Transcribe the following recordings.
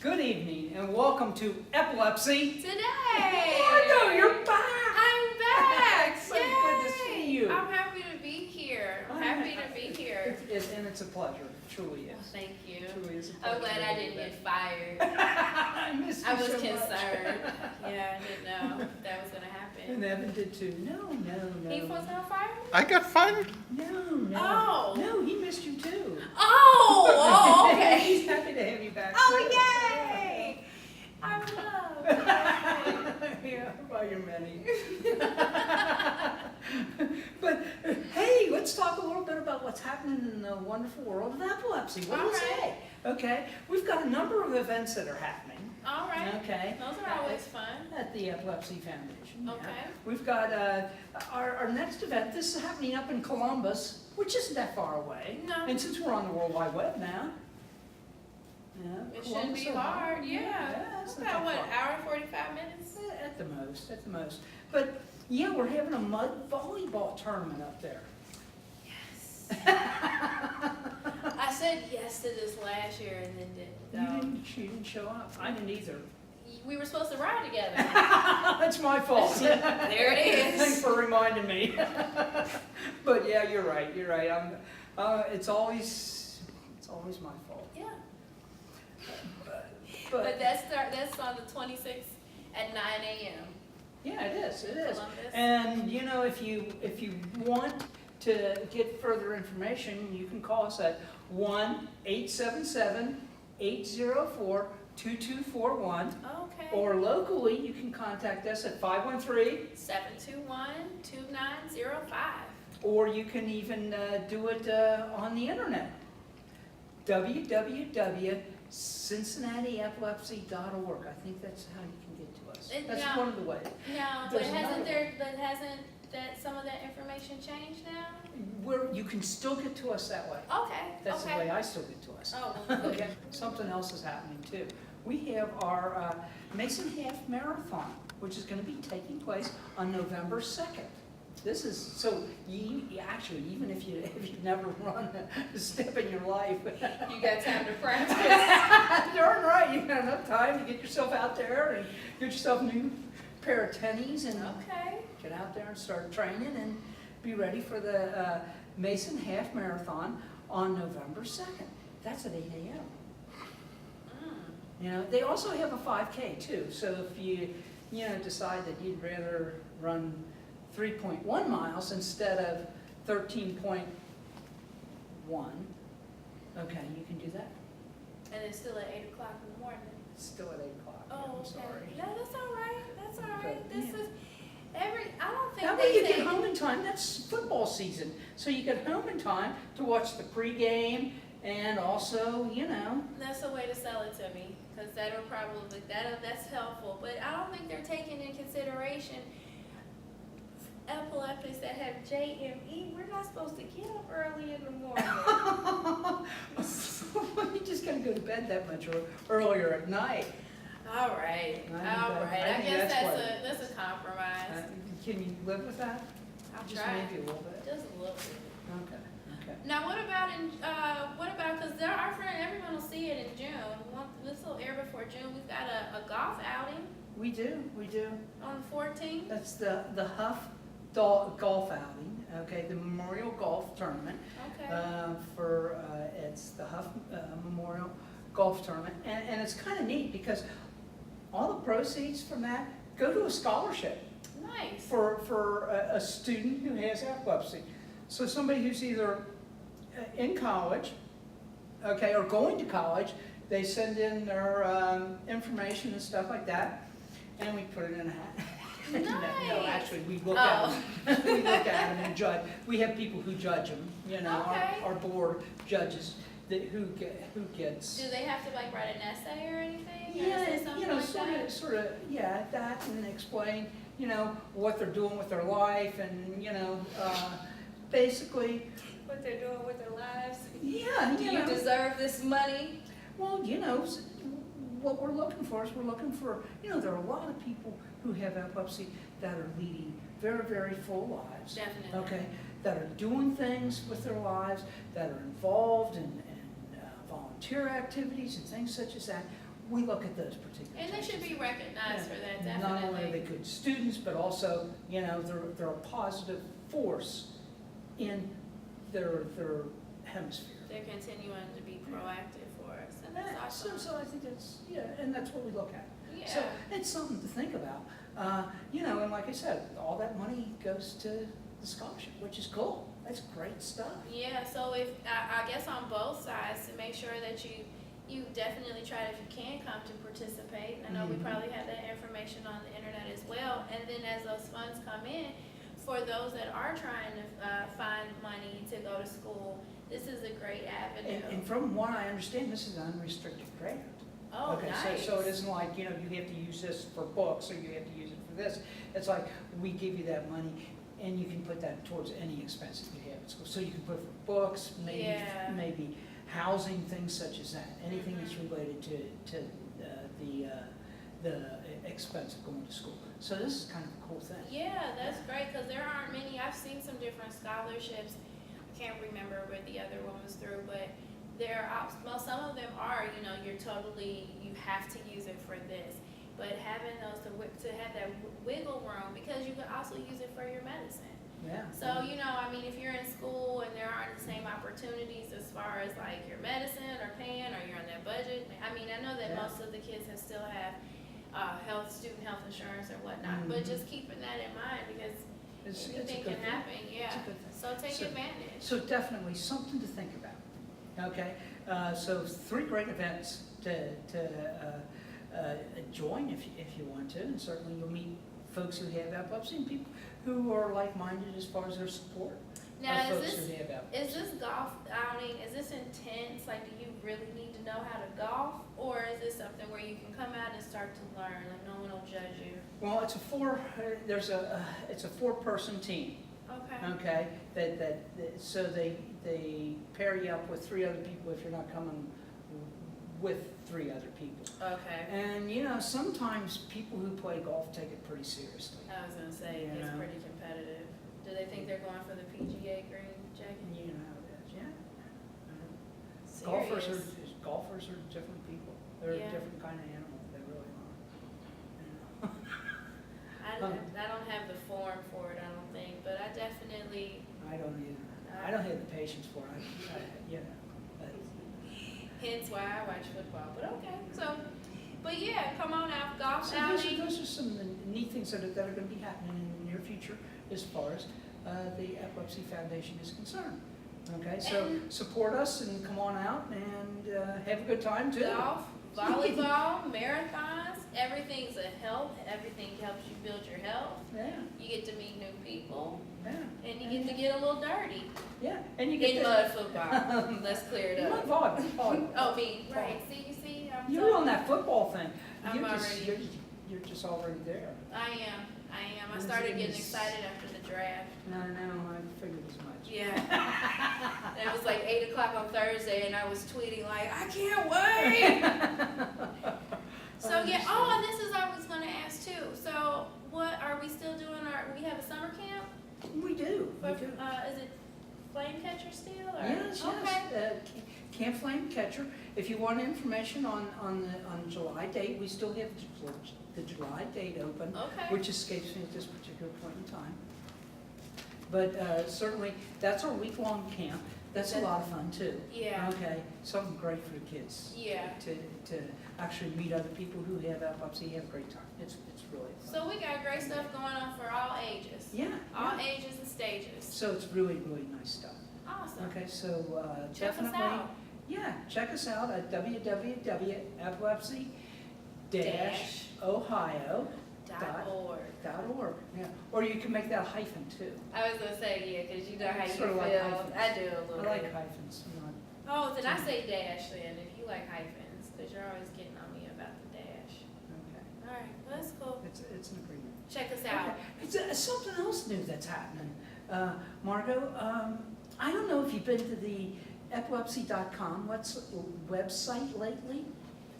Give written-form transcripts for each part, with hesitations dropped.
Good evening and welcome to Epilepsy. Today! I know, you're back! I'm back! So good to see you. I'm happy to be here. And it's a pleasure. It truly is. Well, thank you. It truly is a pleasure. I'm glad I didn't get fired. I missed you I was so concerned. much. Yeah, I didn't know that was going to happen. And Evan did too. No. He was going to fire me? I got fired? No. Oh. No, he missed you too. Oh, okay. He's happy to have you back. Oh, too. yay! I love Yeah, well, you're many. But hey, let's talk a little bit about what's happening in the wonderful world of epilepsy. What do you say? Okay, we've got a number of events that are happening. All right. Okay. Those are always fun. At the Epilepsy Foundation. Okay. Yeah. We've got our next event. This is happening up in Columbus, which isn't that far away. No. And since we're on the World Wide Web now. Yeah, It shouldn't be hard, yeah. It's It's not about, that what, far. hour and 45 minutes? At the most. But yeah, we're having a mud volleyball tournament up there. Yes. I said yes to this last year and then didn't. She didn't show up. I didn't either. We were supposed to ride together. That's my fault. There it is. Thanks for reminding me. But yeah, you're right. It's always my fault. Yeah. But But that's on the 26th at 9 a.m. yeah, it is. Columbus. And you know, if you want to get further information, you can call us at 1-877-804-2241. Okay. Or locally, you can contact us at 513, 721-2905. or you can even do it on the internet. www.cincinnatiepilepsy.org. I think that's how you can get to us. That's now- one of the ways. No, but There's another hasn't some of that information changed now? You can still get to us that way. Okay. That's the okay. way I still get to us. Oh, well, good. Okay. Something else is happening too. We have our Mason Half Marathon, which is going to be taking place on November 2nd. This is, so actually, even if you've never run a step in your life, You got time to practice. darn right, you got enough time to get yourself out there and get yourself a new pair of tennies and Okay. get out there and start training and be ready for the Mason Half Marathon on November 2nd. That's at 8 a.m. You know, they also have a 5K too. So if you decide that you'd rather run 3.1 miles instead of 13.1, okay, you can do that. And it's still at 8 o'clock in the morning. It's still at 8 o'clock. Oh, I'm okay. sorry. No, that's all right. That's all right. But, This yeah. is I don't think That they way you take- get home in time. That's football season. So you get home in time to watch the pregame and also, That's a way to sell it to me, because that's helpful. But I don't think they're taking in consideration epileptics that have JME. We're not supposed to get up early in the morning. you just gotta go to bed that much earlier at night. All right. I I think guess that's that's a compromise. Can you live with that? I'll Just try. maybe a little bit. Just a little bit. Okay. Now, what about because our friend, everyone will see it in June. This will air before June. We've got a golf outing We do. on the 14th. That's the Huff Golf outing, okay, the Memorial Golf Tournament. Okay. It's the Huff Memorial Golf Tournament. And it's kind of neat because all the proceeds from that go to a scholarship Nice. for a student who has epilepsy. So somebody who's either in college, okay, or going to college, they send in their information and stuff like that, and we put it in a hat. No, Nice. actually, we look at them. We look at them and judge. We have people who judge them. Okay. Our board judges who gets. Do they have to write an essay or anything? Or Yeah, is it something like sort of, yeah, that, and explain, what they're doing with their life, and basically, what they're doing with their lives? yeah, Do you deserve this money? Well, what we're looking for is there are a lot of people who have epilepsy that are leading very, very full lives. Definitely. Okay, that are doing things with their lives, that are involved in volunteer activities and things such as that. we look at those particular And they should changes. be recognized for that, Not only are they definitely. good students, but also, they're a positive force in their hemisphere. They're continuing to be proactive for us, and that's Yeah, awesome. so I think and that's what we look at. So Yeah, it's something to think about. And like I said, all that money goes to the scholarship, which is cool. That's great stuff. yeah, so if, I guess on both sides, to make sure that you definitely try to, if you can, come to participate. I know we Mhm. probably have that information on the internet as well, and then as those funds come in, for those that are trying to find money to go to school, this is a great avenue. And from what I understand, this is an unrestricted grant. Oh, Okay, nice. so it isn't like, you have to use this for books, or you have to use it for this. It's like, we give you that money, and you can put that towards any expenses you have at school. So you can put it for books, Yeah. maybe housing, things such as that. Anything that's Mhm. related to the expense of going to school. So this is kind of a cool thing. Yeah, that's great, because there aren't many, I've seen some different scholarships, I can't remember where the other one was through, but well, some of them are, you have to use it for this, but having those, to have that wiggle room, because you can also use it for your medicine. Yeah. So, if you're in school and there aren't the same opportunities as far as like your medicine or paying, or you're on that budget, I know that Yeah. most of the kids still have student health insurance or whatnot, but Mhm. just keeping that in mind, because It's a anything good can thing. happen, yeah. It's a good thing. So take So- advantage. So definitely something to think about, okay? So 3 great events to join if you want to, and certainly you'll meet folks who have epilepsy and people who are like-minded as far as their support Now, of folks who have epilepsy. is this golf outing, is this intense? Like, do you really need to know how to golf? Or is this something where you can come out and start to learn, like no one will judge you? Well, it's a 4-person team, Okay. okay? So they pair you up with 3 other people if you're not coming with 3 other people. Okay. And, sometimes people who play golf take it pretty seriously. I was gonna say, You it's know. pretty competitive. Do they think they're going for the PGA green jacket? You know how it is, yeah. Serious. Golfers are different people. They're Yeah. a different kind of animal, they really are. I don't have the form for it, I don't think, but I definitely, I don't either. I don't have the patience for it, but, hence why I watch football, but okay. So, but yeah, come on out, golf so outing. those are some of the neat things that are going to be happening in the near future as far as the Epilepsy Foundation is concerned. Okay, so And- support us and come on out and have a good time too. Golf, volleyball, marathons, everything's a help. Everything helps you build your health. Yeah, You get to meet new people, yeah. and you get to get a little dirty. Yeah, and you get In to. mud football. Let's clear it You up. like volleyball. Oh, me, right. See, I'm You're on that football thing. I'm already- You're just already there. I am. I When's started it getting is? excited after the draft. No, I figured as much. Yeah. And it was like 8 o'clock on Thursday, and I was tweeting like, I can't wait. So yeah. Oh, and this is I was going to ask too. So what are we still doing? We have a summer camp. We do, we For, do. is it Flame Catcher still? Or? Yes, Okay. yes. Camp Flame Catcher. If you want information on July date, we still have the July date open, Okay. which escapes me at this particular point in time. But certainly, that's our week-long camp. That's a lot of fun too. Yeah. Okay, something great for the kids. Yeah. To actually meet other people who have epilepsy, have a great time. It's really fun. So we got great stuff going on for all ages. Yeah, All yeah. ages and stages. So it's really, really nice stuff. Awesome. Okay, so Check us definitely, out. yeah, check us out at www.epilepsy-ohio.org. .org. Yeah, or you can make that a hyphen too. I was gonna say yeah, because you know how you Sort of feel. like hyphens. I do a I little like bit. hyphens, not. Oh, then I say dash then if you like hyphens, because you're always getting on me about the dash. Okay, All right, well, that's cool. it's an agreement. Check us out. Okay. It's something else new that's happening. Margot, I don't know if you've been to the epilepsy.com website lately.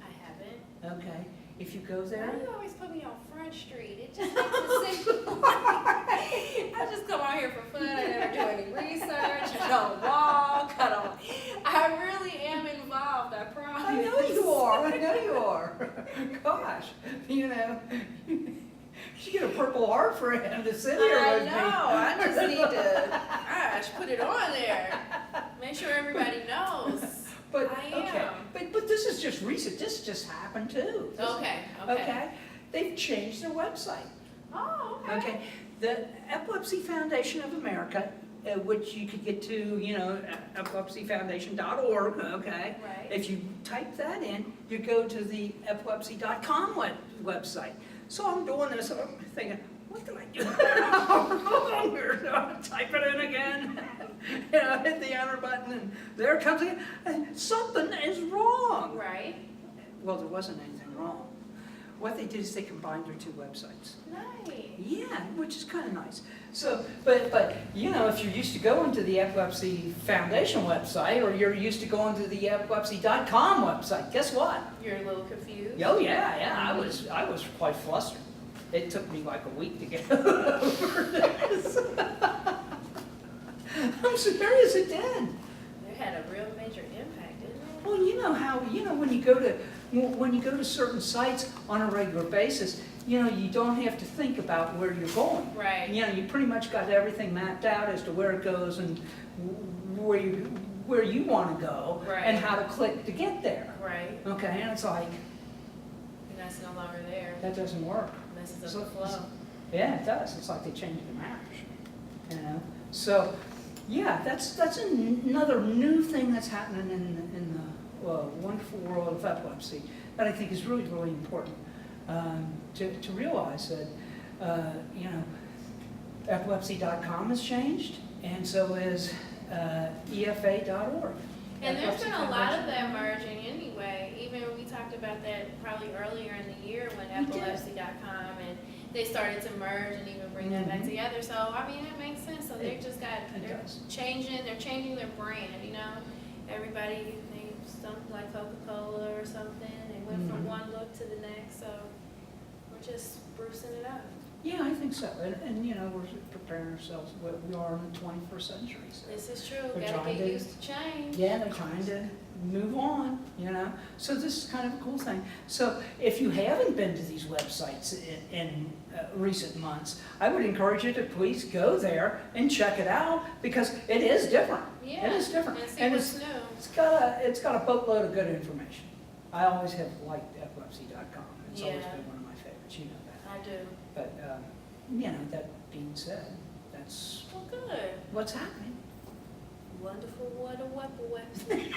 I haven't. Okay, if you go Why there. do you always put me on Front Street? It just makes it seem I just come out here for fun. I never do any research. I don't walk. I really am involved. I promise. I know you are. gosh, you know, you should get a Purple Heart for him to sit here I with me. know, I just need to, gosh, put it on there. Make sure everybody knows. But, I okay, am. but this is just recent, this just happened too. Okay. Okay, they've changed their website. Oh, Okay, the Epilepsy Foundation of America, which you could get to, you know, epilepsyfoundation.org, okay? Right. If you type that in, you go to the epilepsy.com website. So I'm doing this, and I'm thinking, what did I do wrong here? So I type it in again, you know, hit the enter button, and there it comes again. And something is wrong. Right. Well, there wasn't anything wrong. What they did is they combined their two websites. Nice. Yeah, which is kind of nice. So, but you know, if you're used to going to the Epilepsy Foundation website, or you're used to going to the epilepsy.com website, guess what? You're a little confused? Oh yeah, I was quite flustered. It took me like a week to get over this. I'm serious, it did. It had a real major impact, didn't it? Well, you know how, you know, when you go to certain sites on a regular basis, you know, you don't have to think about where you're going. Right. You know, you pretty much got everything mapped out as to where it goes and where you want to go, Right. and how to click to get there. Right. Okay, and it's like, And that's no longer there. that doesn't work. Messes up So- the flow. Yeah, it does. It's like they changed the maps, you know? So, yeah, that's another new thing that's happening in the wonderful world of epilepsy that I think is really, really important to realize that, you know, epilepsy.com has changed, and so is EFA.org. And there's been a Epilepsy lot of Foundation. that merging anyway. Even we talked about that probably earlier in the year when We did. epilepsy.com and they started to merge and even bring that back Mhm. together. So I mean it makes sense. So they just got It they're does. changing their brand, you know. Everybody named something like Coca-Cola or something and went Mhm. from one look to the next. So we're just sprucing it up. Yeah, I think so. And you know, we're preparing ourselves, we are in the 21st century. So. This is true. They're Gotta trying get to- used to change. Yeah, they're trying to move on, you know. So this is kind of a cool thing. So if you haven't been to these websites in recent months, I would encourage you to please go there and check it out, because it is different. Yeah. It is different. And see And what's new. it's got a boatload of good information. I always have liked epilepsy.com. It's always Yeah. been one of my favorites, you know that. I do. But, you know, that being said, that's Well, good. what's happening. Wonderful, what a website.